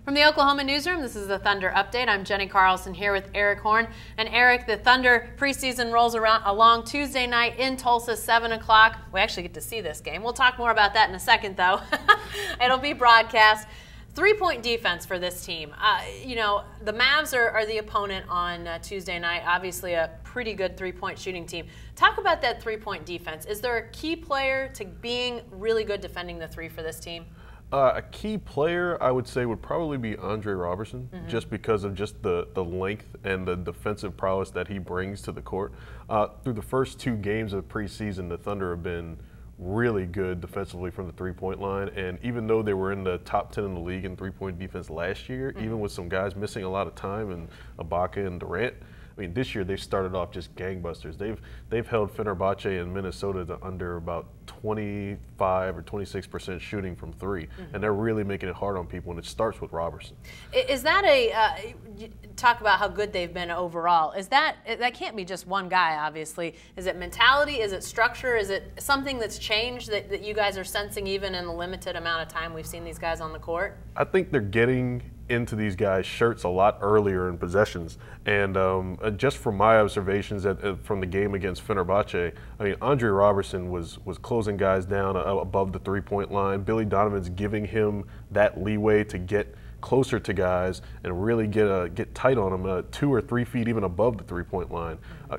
From the Oklahoma Newsroom, this is the Thunder Update. I'm Jenny Carlson here with Eric Horn. And Eric, the Thunder preseason rolls along Tuesday night in Tulsa, 7 o'clock. We actually get to see this game. We'll talk more about that in a second, though. It'll be broadcast. 3-point defense for this team. The Mavs are the opponent on Tuesday night. Obviously a pretty good 3-point shooting team. Talk about that 3-point defense. Is there a key player to being really good defending the three for this team? A key player, I would say, would probably be Andre Roberson, just because of just the length and the defensive prowess that he brings to the court. Through the first 2 games of preseason, the Thunder have been really good defensively from the 3-point line, and even though they were in the top 10 in the league in 3-point defense last year, even with some guys missing a lot of time, and Ibaka and Durant, I mean, this year they started off just gangbusters. They've held Fenerbahce in Minnesota to under about 25 or 26% shooting from 3, and they're really making it hard on people, and it starts with Roberson. Is that talk about how good they've been overall? That can't be just one guy, obviously. Is it mentality? Is it structure? Is it something that's changed that you guys are sensing even in the limited amount of time we've seen these guys on the court? I think they're getting into these guys' shirts a lot earlier in possessions, and just from my observations from the game against Fenerbahce, I mean, Andre Roberson was closing guys down above the 3-point line. Billy Donovan's giving him that leeway to get closer to guys and really get tight on them, 2 or 3 feet even above the 3-point line.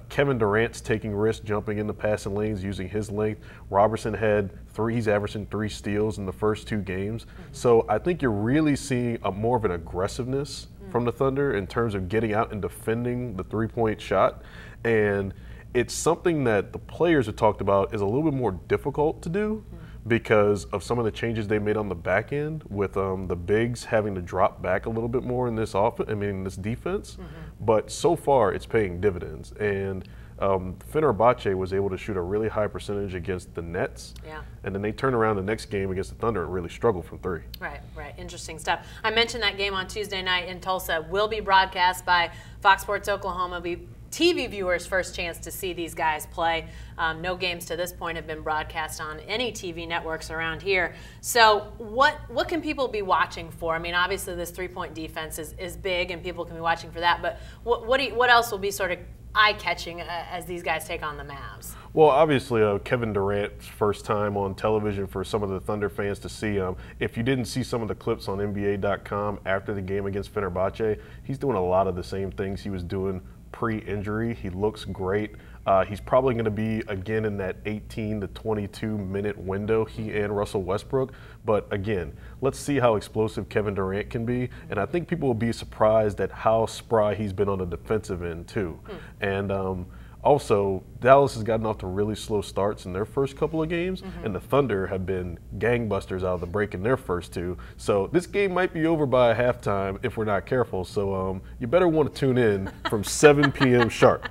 Kevin Durant's taking risks, jumping in the passing lanes, using his length. Roberson had he's averaging 3 steals in the first 2 games. So I think you're really seeing more of an aggressiveness from the Thunder in terms of getting out and defending the 3-point shot. And it's something that the players have talked about is a little bit more difficult to do because of some of the changes they made on the back end with the bigs having to drop back a little bit more in this this defense. But so far, it's paying dividends. And Fenerbahce was able to shoot a really high percentage against the Nets. Yeah. And then they turn around the next game against the Thunder and really struggled from 3. Right. Interesting stuff. I mentioned that game on Tuesday night in Tulsa will be broadcast by Fox Sports Oklahoma. TV viewers' first chance to see these guys play. No games to this point have been broadcast on any TV networks around here. So what can people be watching for? I mean, obviously this 3-point defense is big and people can be watching for that, but what else will be sort of eye-catching as these guys take on the Mavs? Well, obviously, Kevin Durant's first time on television for some of the Thunder fans to see. If you didn't see some of the clips on NBA.com after the game against Fenerbahce, he's doing a lot of the same things he was doing pre-injury. He looks great. He's probably going to be, again, in that 18 to 22-minute window, he and Russell Westbrook. But, again, let's see how explosive Kevin Durant can be. And I think people will be surprised at how spry he's been on the defensive end, too. And also, Dallas has gotten off to really slow starts in their first couple of games, and the Thunder have been gangbusters out of the break in their first 2. So this game might be over by halftime if we're not careful. So you better want to tune in from 7 p.m. sharp.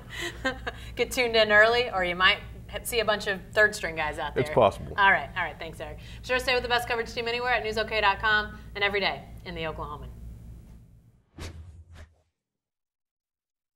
Get tuned in early, or you might see a bunch of third-string guys out there. It's possible. All right. Thanks, Eric. Be sure to stay with the best coverage team anywhere at newsok.com and every day in the Oklahoman.